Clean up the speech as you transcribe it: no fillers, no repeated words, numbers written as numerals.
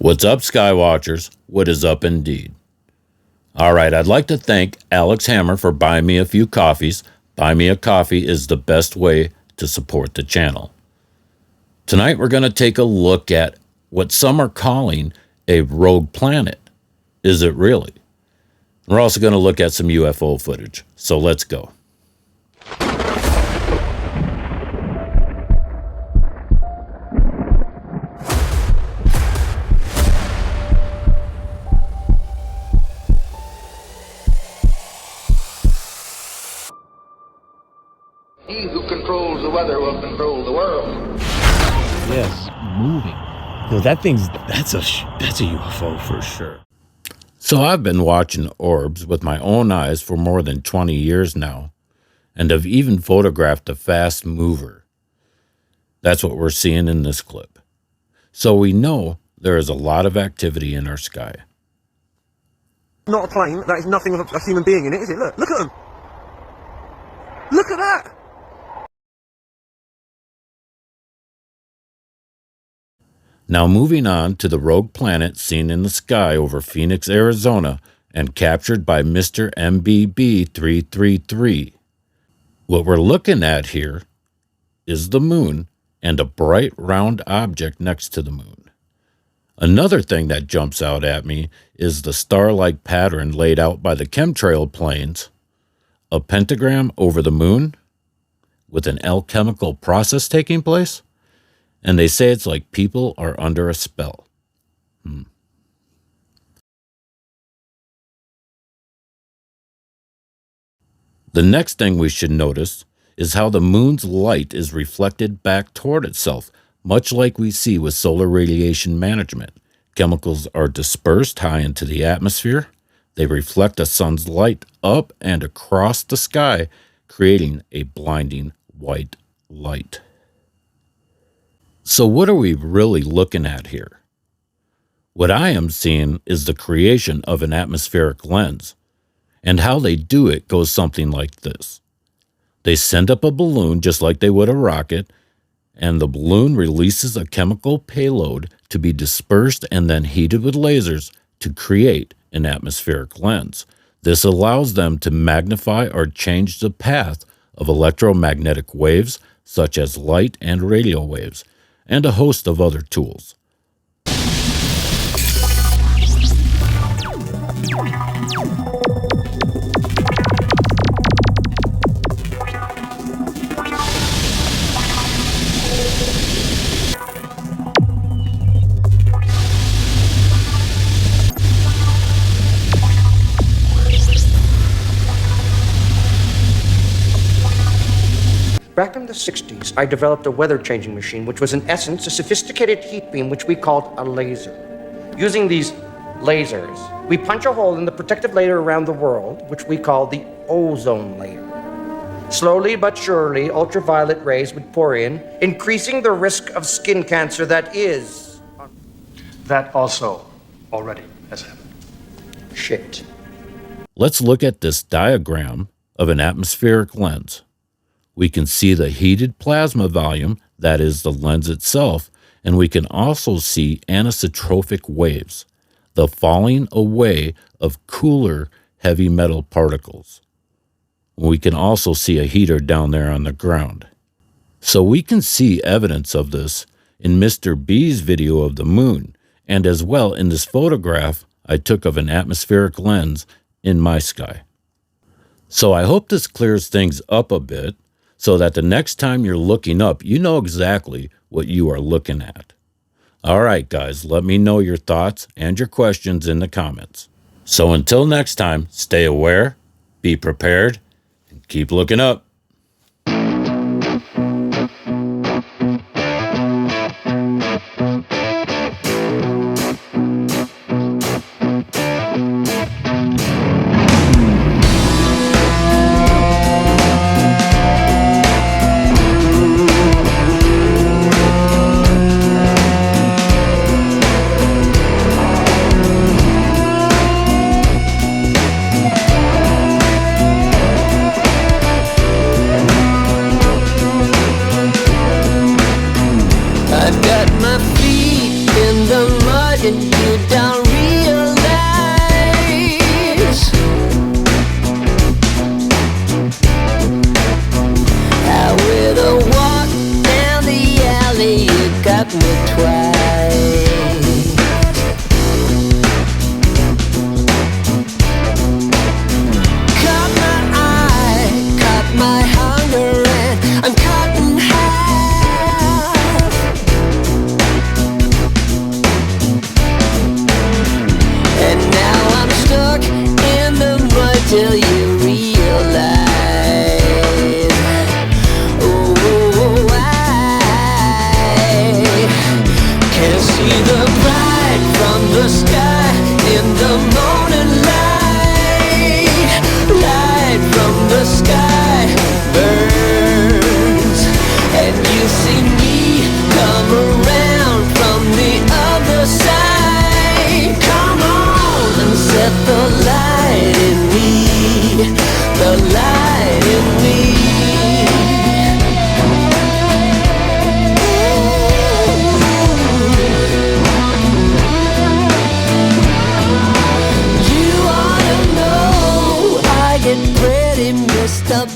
What's up, Skywatchers? What is up indeed? All right, I'd like to thank Alex Hammer for buying me a few coffees. Buy me a coffee is the best way to support the channel. Tonight we're going to take a look at what some are calling a rogue planet. Is it really? We're also going to look at some UFO footage. So let's go. He who controls the weather will control the world. Yes, moving. No, that's a UFO for sure. So I've been watching orbs with my own eyes for more than 20 years now, and have even photographed a fast mover. That's what we're seeing in this clip. So we know there is a lot of activity in our sky. Not a plane, that is nothing with a human being in it, is it? Look at them! Look at that! Now moving on to the rogue planet seen in the sky over Phoenix, Arizona, and captured by Mr. MBB333. What we're looking at here is the moon and a bright round object next to the moon. Another thing that jumps out at me is the star-like pattern laid out by the chemtrail planes, a pentagram over the moon with an alchemical process taking place. And they say it's like people are under a spell. The next thing we should notice is how the moon's light is reflected back toward itself, much like we see with solar radiation management. Chemicals are dispersed high into the atmosphere. They reflect the sun's light up and across the sky, creating a blinding white light. So what are we really looking at here? What I am seeing is the creation of an atmospheric lens, and how they do it goes something like this. They send up a balloon just like they would a rocket, and the balloon releases a chemical payload to be dispersed and then heated with lasers to create an atmospheric lens. This allows them to magnify or change the path of electromagnetic waves such as light and radio waves, and a host of other tools. Back in the 60s, I developed a weather-changing machine, which was in essence a sophisticated heat beam, which we called a laser. Using these lasers, we punch a hole in the protective layer around the world, which we call the ozone layer. Slowly but surely, ultraviolet rays would pour in, increasing the risk of skin cancer that also already has happened. Shit. Let's look at this diagram of an atmospheric lens. We can see the heated plasma volume, that is the lens itself, and we can also see anisotropic waves, the falling away of cooler heavy metal particles. We can also see a heater down there on the ground. So we can see evidence of this in Mr. B's video of the moon, and as well in this photograph I took of an atmospheric lens in my sky. So I hope this clears things up a bit, so that the next time you're looking up, you know exactly what you are looking at. All right, guys, let me know your thoughts and your questions in the comments. So until next time, stay aware, be prepared, and keep looking up. and you don't realize how with a walk down the alley you got me twice. Caught my eye, caught my hunger, and I'm caught in half. And now I'm stuck in the mud till you realize. Oh, I can see the bride from the sky in the morning light. Light from the sky burns, and you see me come around from the other side. Come on and set the light in me, the light in me. You ought to know I get pretty messed up.